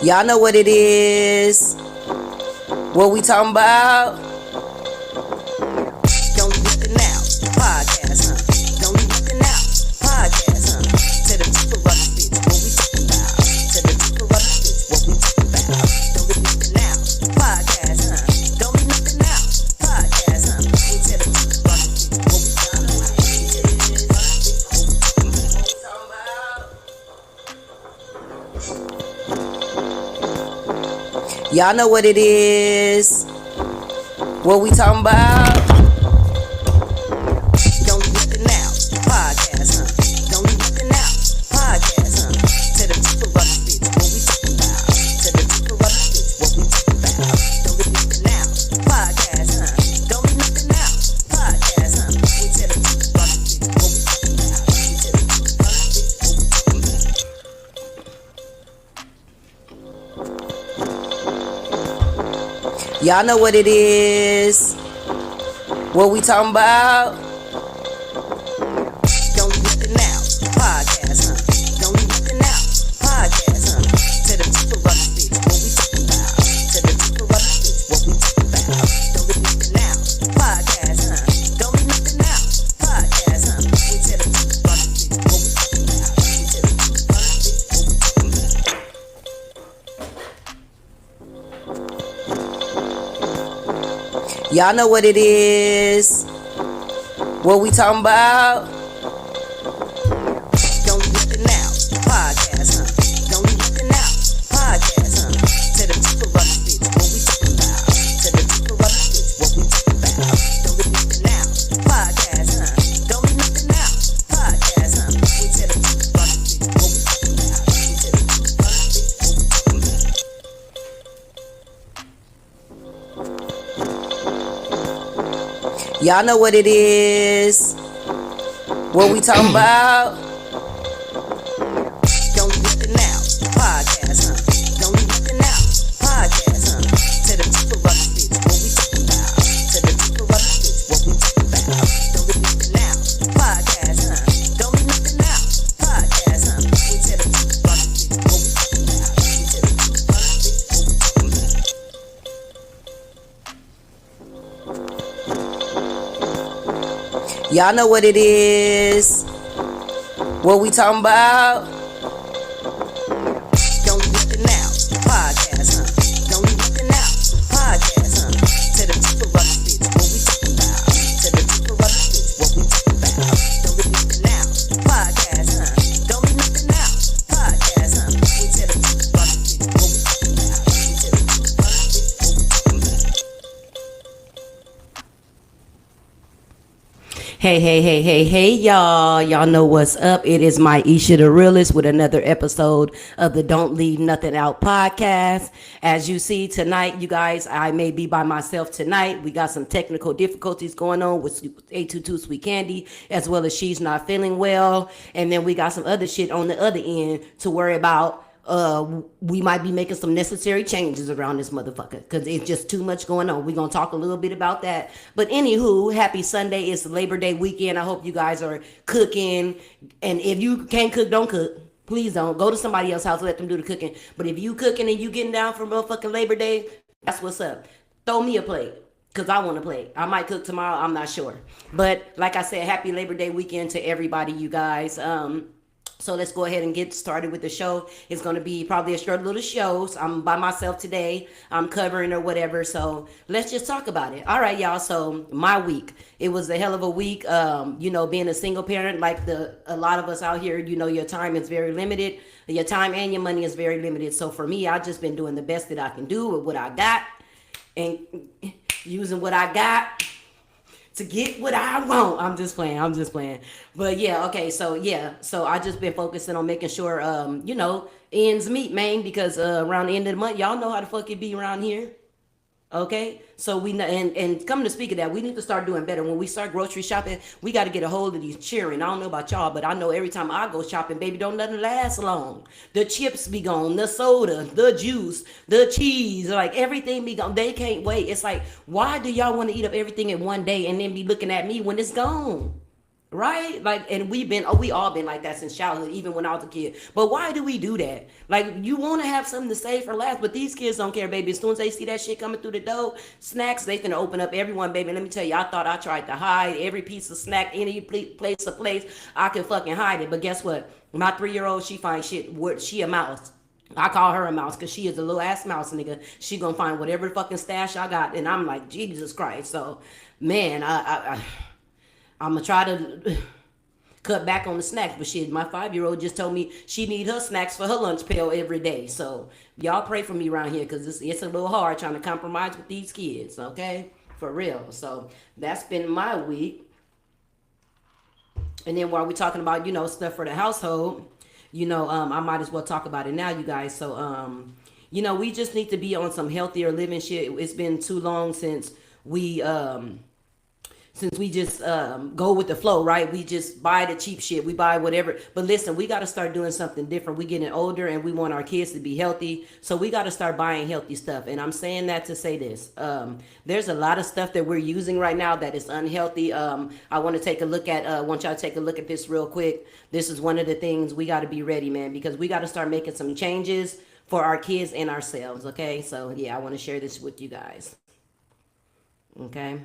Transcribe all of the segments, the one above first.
Y'all know what it is. What we talking about? Don't you looking out? Podcast, huh? Don't you looking out? Podcast, huh? To the people of the bitch, what we talking about? To the people of the bitch, what we talking about? Don't be looking out? Podcast, huh? Don't be looking out? Podcast, huh? We to the people of the bitch, what we talking about? Y'all know what it is. What we talking about? Don't you looking out? Podcast, huh? Don't you looking out? Podcast, huh? To the people of the bitch, what we talking about? To the people of the bitch, what we talking about? Don't be looking out? Podcast, huh? Don't be looking out? Podcast, huh? We to the people of the bitch, what we talking about? We to the people of the bitch, what we talking about? Y'all know what it is. What we talking about? Don't you looking out? Podcast, huh? Don't you looking out? Podcast, huh? To the people of the bitch, what we talking about? To the people of the bitch, what we talking about? Don't be looking out? Podcast, huh? Don't be looking out? Podcast, huh? We to the people of the bitch, what we talking about? We to the people of the bitch, what we talking about? Y'all know what it is. What we talking about? Don't you looking out? Podcast, huh? Don't you looking out? Podcast, huh? To the people of the bitch, what we talking about? To the people of the bitch, what we talking about? Don't be looking out? Podcast, huh? Don't be looking out? Podcast, huh? We to the people of the bitch, what we talking about? We to the people of the bitch, what we talking about? Y'all know what it is. What we talking about? Don't you looking out? Podcast, huh? Don't you looking out? Podcast, huh? To the people of the bitch, what we talking about? To the people of the bitch, what we talking about? Don't be looking out? Podcast, huh? Don't be looking out? Podcast, huh? We to the people of the bitch, what we talking about? We to the people of the bitch, what we talking about? Y'all know what it is. What we talking about? Don't you looking out? Podcast, huh? Don't you looking out? Podcast, huh? To the people of the bitch, what we talking about? To the people of the bitch, what we talking about? Don't be looking out? Podcast, huh? Don't be looking out? Podcast, huh? We to the people of the bitch, what we talking about? We to the people of the bitch, what we talking about? Hey, y'all. Y'all know what's up. It is my Isha the Realist with another episode of the Don't Leave Nothing Out podcast. As you see tonight, you guys, I may be by myself tonight. We got some technical difficulties going on with 822 Sweet Candy, as well as she's not feeling well. And then we got some other shit on the other end to worry about. We might be making some necessary changes around this motherfucker because it's just too much going on. We're gonna talk a little bit about that. But anywho, happy Sunday. It's Labor Day weekend. I hope you guys are cooking. And if you can't cook, don't cook. Please don't. Go to somebody else's house, let them do the cooking. But if you cooking and you getting down for motherfucking Labor Day, that's what's up. Throw me a plate. Cause I want to play. I might cook tomorrow. I'm not sure. But like I said, happy Labor Day weekend to everybody, you guys. So let's go ahead and get started with the show. It's going to be probably a short little show. So I'm by myself today. I'm covering or whatever. So let's just talk about it. All right, y'all. So my week, it was a hell of a week. Being a single parent, like a lot of us out here, your time is very limited. Your time and your money is very limited. So for me, I've just been doing the best that I can do with what I got and using what I got to get what I want. I'm just playing. But yeah, okay, so I just been focusing on making sure ends meet, man, because around the end of the month, y'all know how the fuck it be around here. Okay, so we and come to speak of that, we need to start doing better. When we start grocery shopping, we got to get a hold of these cheering. I don't know about y'all, but I know every time I go shopping, baby, don't nothing last long. The chips be gone, the soda, the juice, the cheese, like everything be gone. They can't wait. It's like, why do y'all want to eat up everything in one day and then be looking at me when it's gone? Right? Like, and we all been like that since childhood, even when I was a kid. But why do we do that? Like, you want to have something to save for last, but these kids don't care, baby. As soon as they see that shit coming through the door, snacks, they finna open up everyone, baby. Let me tell you, I thought I tried to hide every piece of snack, any place I could fucking hide it. But guess what? My 3-year old, she finds shit. She a mouse. I call her a mouse because she is a little ass mouse, nigga. She gonna find whatever fucking stash I got, and I'm like, Jesus Christ. So, man, I'm gonna try to cut back on the snacks. But shit, my 5-year old just told me she need her snacks for her lunch pail every day. So y'all pray for me around here because it's a little hard trying to compromise with these kids. Okay, for real. So that's been my week. And then while we're talking about stuff for the household, I might as well talk about it now, you guys. So we just need to be on some healthier living shit. It's been too long we since we just go with the flow, right? We just buy the cheap shit. We buy whatever. But listen, we got to start doing something different. We getting older and we want our kids to be healthy. So we got to start buying healthy stuff. And I'm saying that to say this. There's a lot of stuff that we're using right now that is unhealthy. I want to take a look at, want y'all to take a look at this real quick. This is one of the things we got to be ready, man, because we got to start making some changes for our kids and ourselves. Okay. So yeah, I want to share this with you guys. Okay.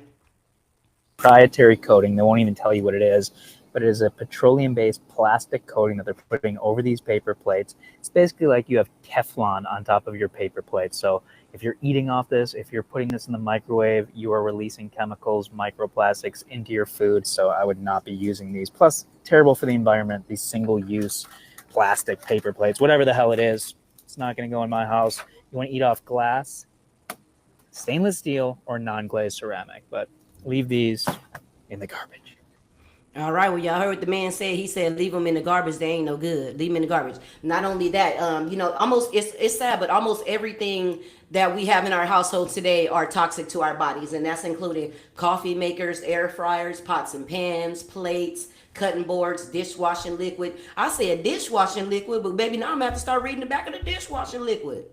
Proprietary coating. They won't even tell you what it is, but it is a petroleum-based plastic coating that they're putting over these paper plates. It's basically like you have Teflon on top of your paper plates. So if you're eating off this, if you're putting this in the microwave, you are releasing chemicals, microplastics into your food. So I would not be using these. Plus, terrible for the environment, these single-use plastic paper plates, whatever the hell it is. It's not going to go in my house. You want to eat off glass, stainless steel, or non-glazed ceramic, but leave these in the garbage. All right, well, y'all heard what the man said. He said, leave them in the garbage. They ain't no good. Leave them in the garbage. Not only that, almost, it's sad, but almost everything that we have in our household today are toxic to our bodies. And that's including coffee makers, air fryers, pots and pans, plates, cutting boards, dishwashing liquid. I said dishwashing liquid, but baby, now I'm going to have to start reading the back of the dishwashing liquid.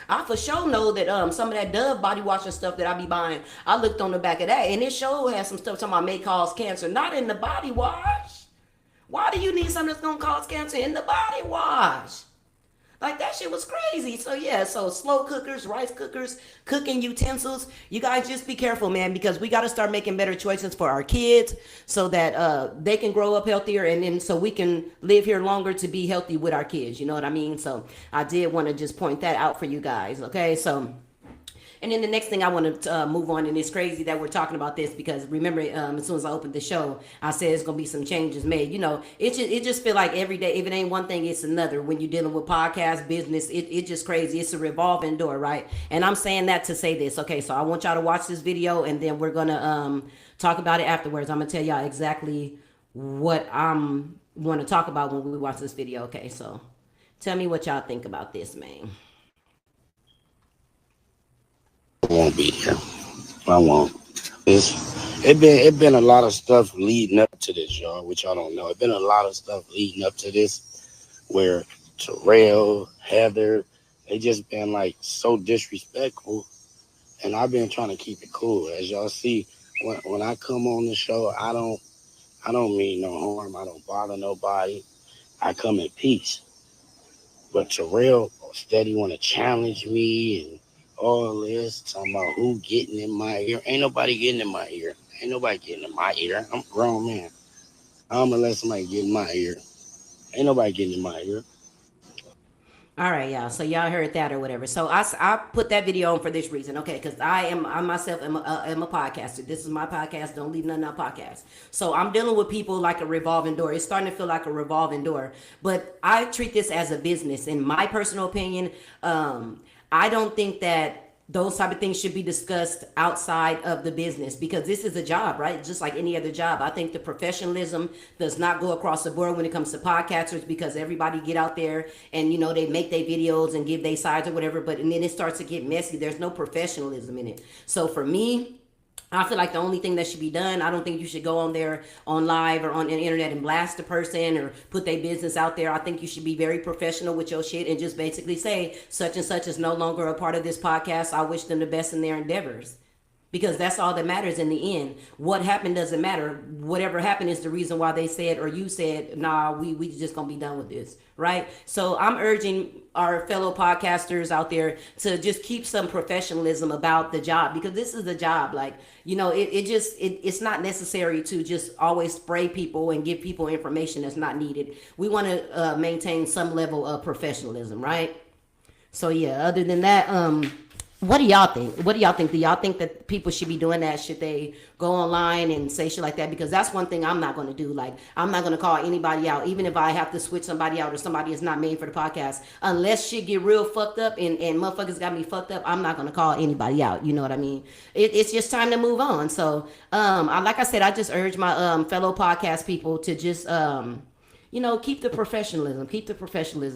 I for sure know that some of that Dove body wash and stuff that I be buying, I looked on the back of that, and it sure has some stuff talking about may cause cancer. Not in the body wash. Why do you need something that's gonna cause cancer in the body wash? Like, that shit was crazy. So yeah, so slow cookers, rice cookers, cooking utensils. You guys just be careful, man, because we got to start making better choices for our kids so that they can grow up healthier, and then so we can live here longer to be healthy with our kids. You know what I mean? So I did want to just point that out for you guys. Okay, so. And then the next thing I want to move on, and it's crazy that we're talking about this because remember, as soon as I opened the show, I said it's gonna be some changes made. It just feel like every day, if it ain't one thing, it's another. When you're dealing with podcast business, it just crazy. It's a revolving door, right? And I'm saying that to say this. Okay, so I want y'all to watch this video, and then we're gonna talk about it afterwards. I'm gonna tell y'all exactly what I'm want to talk about when we watch this video. Okay, so tell me what y'all think about this, man. Won't be here. I won't. It been a lot of stuff leading up to this, y'all, which y'all don't know. It been a lot of stuff leading up to this where Terrell, Heather, they just been like so disrespectful, and I've been trying to keep it cool. As y'all see, when I come on the show, I don't mean no harm. I don't bother nobody. I come in peace. But Terrell steady want to challenge me and all this, talking about who getting in my ear. Ain't nobody getting in my ear. Ain't nobody getting in my ear. I'm a grown man. I'm gonna let somebody get in my ear. Ain't nobody getting in my ear. All right, y'all. So y'all heard that or whatever. So I put that video on for this reason, okay? Because I myself am a podcaster. This is my podcast. Don't leave nothing out podcast. So I'm dealing with people like a revolving door. It's starting to feel like a revolving door. But I treat this as a business. In my personal opinion, I don't think that those type of things should be discussed outside of the business because this is a job, right? Just like any other job. I think the professionalism does not go across the board when it comes to podcasters because everybody get out there and, they make their videos and give their sides or whatever, and then it starts to get messy. There's no professionalism in it. So for me, I feel like the only thing that should be done, I don't think you should go on there on live or on the internet and blast a person or put their business out there. I think you should be very professional with your shit and just basically say such and such is no longer a part of this podcast. I wish them the best in their endeavors. because that's all that matters in the end. What happened doesn't matter. Whatever happened is the reason why they said or you said, nah, we just gonna be done with this, right? So I'm urging our fellow podcasters out there to just keep some professionalism about the job, because this is the job. Like, it's not necessary to just always spray people and give people information that's not needed. We want to maintain some level of professionalism, right? So yeah, other than that, what do y'all think? What do y'all think? Do y'all think that people should be doing that? Should they go online and say shit like that? Because that's one thing I'm not going to do. Like, I'm not going to call anybody out, even if I have to switch somebody out or somebody is not made for the podcast. Unless shit get real fucked up and motherfuckers got me fucked up, I'm not going to call anybody out. You know what I mean? It's just time to move on. So, like I said, I just urge my fellow podcast people to just keep the professionalism,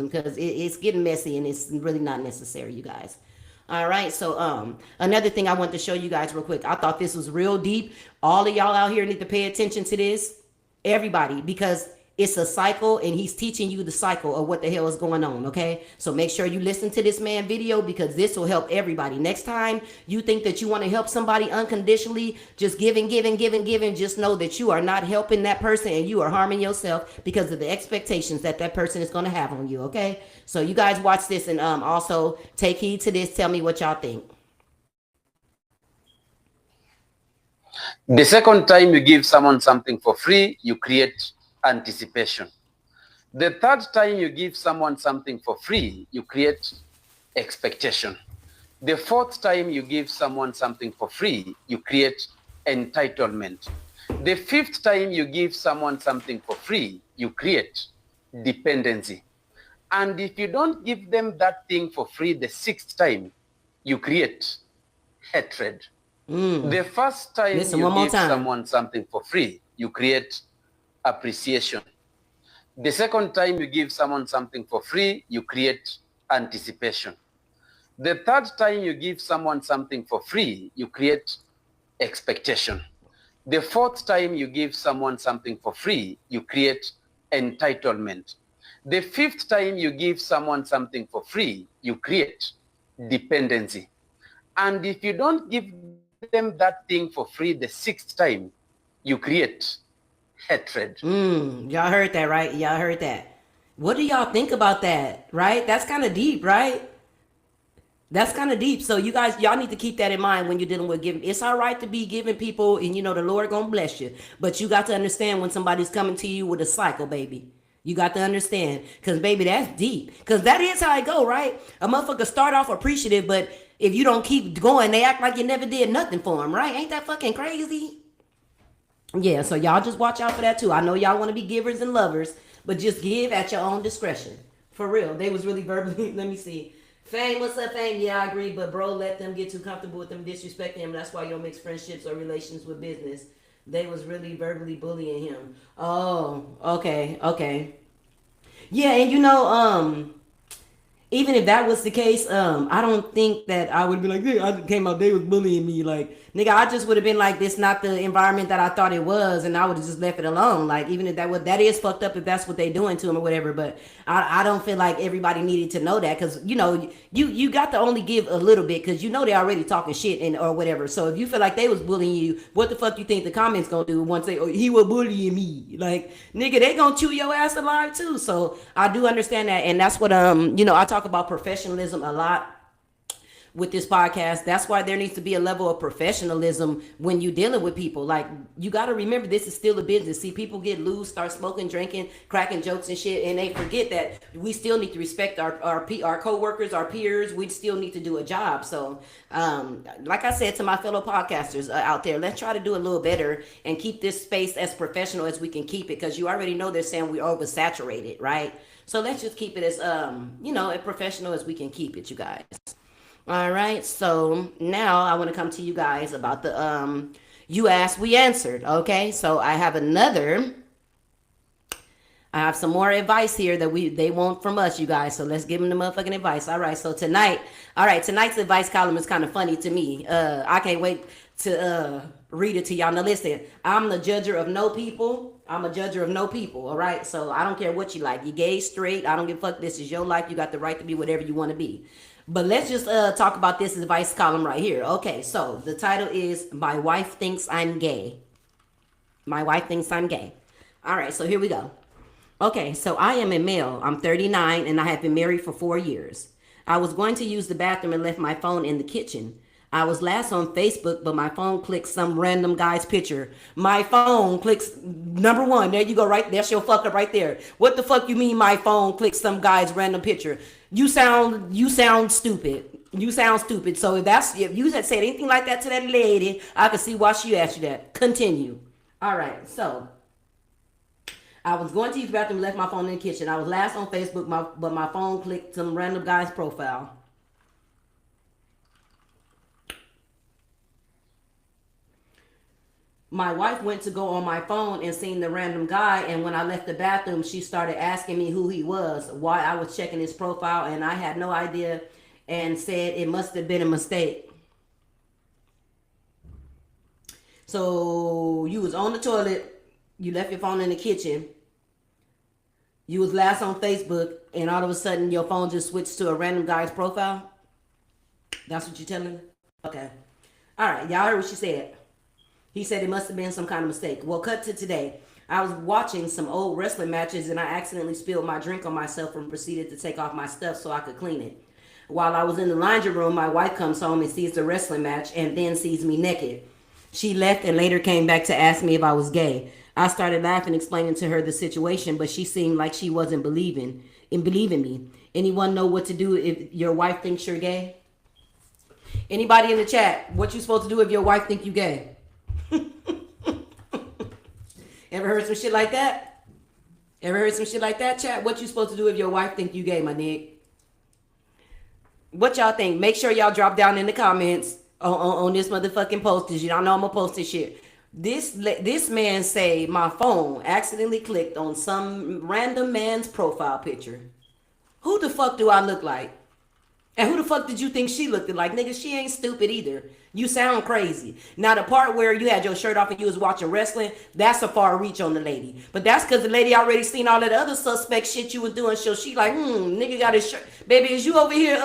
because it's getting messy and it's really not necessary, you guys. All right, so another thing I want to show you guys real quick. I thought this was real deep. All of y'all out here need to pay attention to this, everybody, because it's a cycle, and he's teaching you the cycle of what the hell is going on, okay? So make sure you listen to this man video, because this will help everybody. Next time you think that you want to help somebody unconditionally, just giving, just know that you are not helping that person and you are harming yourself because of the expectations that that person is going to have on you, okay? So you guys watch this, and also take heed to this. Tell me what y'all think. The second time you give someone something for free, you create anticipation. The third time you give someone something for free, you create expectation. The fourth time you give someone something for free, you create entitlement. The fifth time you give someone something for free, you create dependency. And if you don't give them that thing for free the sixth time, you create hatred. The first time you give someone something for free, you create appreciation. The second time you give someone something for free, you create anticipation. The third time you give someone something for free, you create expectation. The fourth time you give someone something for free, you create entitlement. The fifth time you give someone something for free, you create dependency. And if you don't give them that thing for free the sixth time, you create hatred. Y'all heard that, right? Y'all heard that. What do y'all think about that, right? That's kind of deep, right? That's kind of deep. So you guys, y'all need to keep that in mind when you're dealing with giving. It's all right to be giving people, and the Lord gonna bless you. But you got to understand when somebody's coming to you with a cycle, baby. You got to understand, because baby, that's deep. Because that is how it go, right? A motherfucker start off appreciative, but if you don't keep going, they act like you never did nothing for them, right? Ain't that fucking crazy? Yeah, so y'all just watch out for that too. I know y'all want to be givers and lovers, but just give at your own discretion. For real. They was really verbally, let me see. Fame, what's up, Fame? Yeah, I agree, but bro, let them get too comfortable with them disrespecting him. That's why you don't mix friendships or relations with business. They was really verbally bullying him. Oh, okay. Yeah, and even if that was the case, I don't think that I would be like, hey, I came out, they was bullying me. Like, nigga, I just would have been like, this not the environment that I thought it was, and I would have just left it alone. Like, even if that is fucked up if that's what they doing to him or whatever, but I don't feel like everybody needed to know that, because, you got to only give a little bit, because they already talking shit or whatever. So if you feel like they was bullying you, what the fuck you think the comments gonna do once he was bullying me? Like, nigga, they gonna chew your ass alive too. So I do understand that, and that's what, I talk about professionalism a lot with this podcast. That's why there needs to be a level of professionalism when you dealing with people. Like, you got to remember, this is still a business. See, people get loose, start smoking, drinking, cracking jokes and shit, and they forget that we still need to respect our co-workers, our peers. We still need to do a job. So like I said to my fellow podcasters out there, let's try to do a little better and keep this space as professional as we can keep it, because you already know they're saying we're oversaturated, right? So let's just keep it as as professional as we can keep it, you guys. All right, so now I want to come to you guys about the you asked, we answered. Okay, so I have some more advice here that they want from us, you guys. So let's give them the motherfucking advice. All right, so tonight's advice column is kind of funny to me. I can't wait to read it to y'all. Now listen, I'm the judger of no people. I'm a judger of no people, all right? So I don't care what you like. You gay, straight, I don't give a fuck. This is your life. You got the right to be whatever you want to be. But let's just talk about this advice column right here. Okay, so the title is My Wife Thinks I'm Gay. My wife thinks I'm gay. All right, so here we go. Okay, so I am a male. I'm 39 and I have been married for 4 years. I was going to use the bathroom and left my phone in the kitchen. I was last on Facebook, but my phone clicks some random guy's picture. My phone clicks number one. There you go, right? That's your fuck up right there. What the fuck you mean my phone clicks some guy's random picture? You sound stupid. You sound stupid. So if you had said anything like that to that lady, I could see why she asked you that. Continue. All right, so I was going to use the bathroom, left my phone in the kitchen. I was last on Facebook, but my phone clicked some random guy's profile. My wife went to go on my phone and seen the random guy, and when I left the bathroom, she started asking me who he was, why I was checking his profile, and I had no idea and said it must have been a mistake. So you was on the toilet, you left your phone in the kitchen, you was last on Facebook, and all of a sudden your phone just switched to a random guy's profile? That's what you're telling me? Okay. All right, y'all heard what she said. He said it must have been some kind of mistake. Well, cut to today. I was watching some old wrestling matches and I accidentally spilled my drink on myself and proceeded to take off my stuff so I could clean it. While I was in the laundry room, my wife comes home and sees the wrestling match and then sees me naked. She left and later came back to ask me if I was gay. I started laughing, explaining to her the situation, but she seemed like she wasn't believing me. Anyone know what to do if your wife thinks you're gay? Anybody in the chat, what you supposed to do if your wife think you gay? Ever heard some shit like that? Ever heard some shit like that, chat? What you supposed to do if your wife think you gay, my nigga? What y'all think? Make sure y'all drop down in the comments on this motherfucking post, because y'all know I'm gonna post this shit. This man say my phone accidentally clicked on some random man's profile picture. Who the fuck do I look like? And who the fuck did you think she looked like? Nigga, she ain't stupid either. You sound crazy. Now, the part where you had your shirt off and you was watching wrestling, that's a far reach on the lady. But that's because the lady already seen all that other suspect shit you was doing. So she like, nigga got his shirt. Baby, is you over here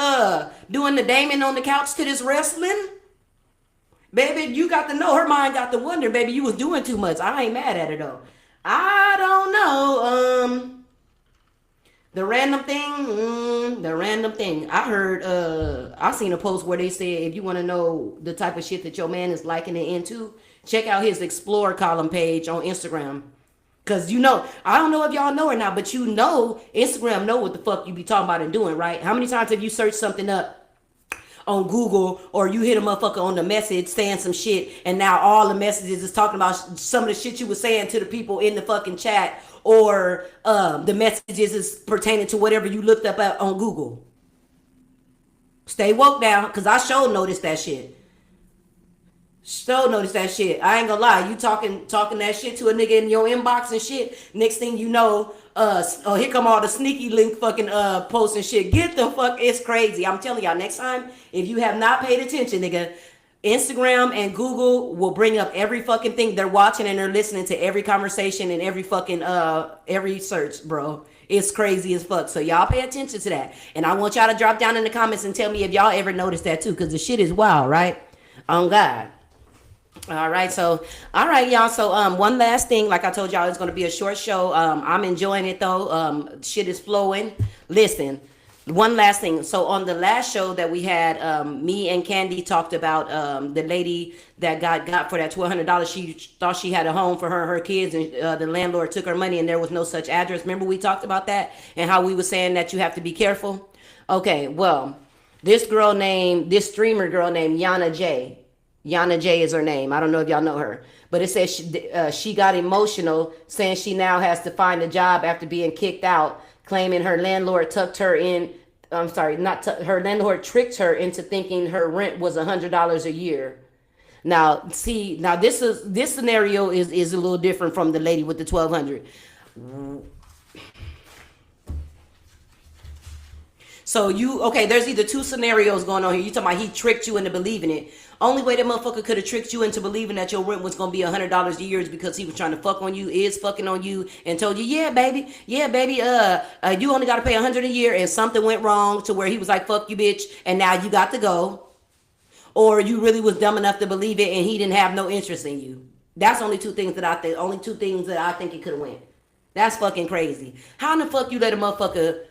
doing the Damon on the couch to this wrestling? Baby, you got to know, her mind got to wonder, baby, you was doing too much. I ain't mad at her, though. I don't know. The random thing. I heard, I seen a post where they said if you want to know the type of shit that your man is liking and into, check out his explore column page on Instagram. Cause you know, I don't know if y'all know or not, but you know, Instagram know what the fuck you be talking about and doing, right? How many times have you searched something up on Google, or you hit a motherfucker on the message saying some shit, and now all the messages is talking about some of the shit you were saying to the people in the fucking chat, or the messages is pertaining to whatever you looked up on Google. Stay woke now, because I sure noticed that shit. I ain't gonna lie. You talking that shit to a nigga in your inbox and shit. Next thing you know, here come all the sneaky link fucking posts and shit. Get the fuck, it's crazy. I'm telling y'all, next time, if you have not paid attention, nigga, Instagram and Google will bring up every fucking thing they're watching, and they're listening to every conversation and every fucking every search, bro. It's crazy as fuck. So y'all pay attention to that. And I want y'all to drop down in the comments and tell me if y'all ever noticed that too, because the shit is wild, right? On God. All right, so all right, y'all. So one last thing, like I told y'all, it's gonna be a short show. I'm enjoying it though. Shit is flowing. Listen, one last thing. So on the last show that we had, me and Candy talked about the lady that got for that $1,200. She thought she had a home for her and her kids, and the landlord took her money, and there was no such address. Remember we talked about that and how we were saying that you have to be careful. Okay, well, this streamer girl named Yana J. Yana J is her name. I don't know if y'all know her, but it says she got emotional, saying she now has to find a job after being kicked out, claiming her landlord her landlord tricked her into thinking her rent was $100 a year. Now, this scenario is a little different from the lady with the $1,200. So there's either two scenarios going on here. You talking about he tricked you into believing it. Only way that motherfucker could have tricked you into believing that your rent was gonna be $100 a year is because he was trying to fuck on you, is fucking on you, and told you, yeah, baby, you only gotta pay $100 a year, and something went wrong to where he was like, fuck you, bitch, and now you got to go. Or you really was dumb enough to believe it and he didn't have no interest in you. That's only two things that I think it could have went. That's fucking crazy. How in the fuck you let a motherfucker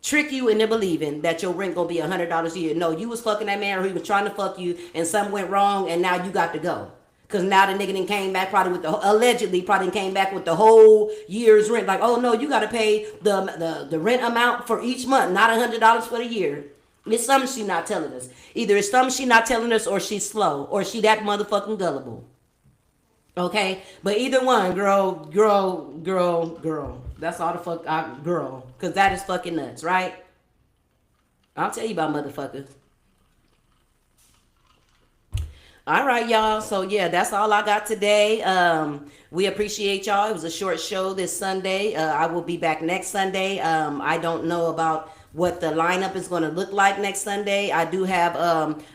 trick you into believing that your rent gonna be $100 a year? No, you was fucking that man, or he was trying to fuck you, and something went wrong, and now you got to go. Cause now the nigga then came back allegedly came back with the whole year's rent. Like, oh no, you gotta pay the rent amount for each month, not $100 for the year. It's something she not telling us. Either it's something she not telling us, or she's slow, or she that motherfucking gullible. Okay, but either one, girl. That's all the fuck, girl. Cause that is fucking nuts, right? I'll tell you about motherfuckers. All right, y'all. So yeah, that's all I got today. We appreciate y'all. It was a short show this Sunday. I will be back next Sunday. I don't know about what the lineup is going to look like next Sunday. I do have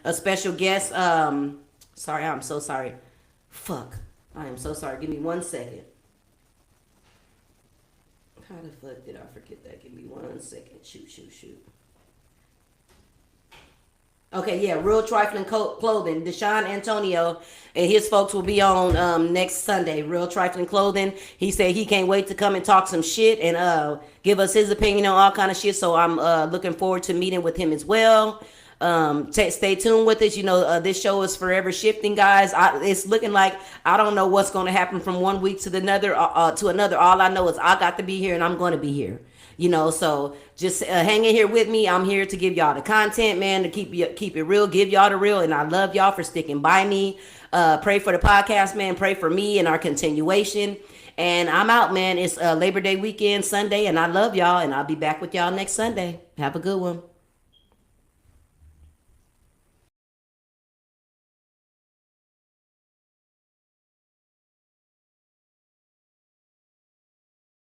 a special guest. Sorry, I'm so sorry. Fuck. I am so sorry. Give me 1 second. How the fuck did I forget that? Give me 1 second. Shoot. Okay, yeah, Real Trifling Clothing. Deshaun Antonio and his folks will be on next Sunday. Real Trifling Clothing. He said he can't wait to come and talk some shit and give us his opinion on all kind of shit. So I'm looking forward to meeting with him as well. Stay tuned with us. This show is forever shifting, guys. It's looking like I don't know what's going to happen from 1 week to another. All I know is I got to be here and I'm going to be here. So just hang in here with me. I'm here to give y'all the content, man, to keep it real, give y'all the real, and I love y'all for sticking by me. Pray for the podcast, man. Pray for me and our continuation. And I'm out, man. It's Labor Day weekend, Sunday, and I love y'all, and I'll be back with y'all next Sunday. Have a good one.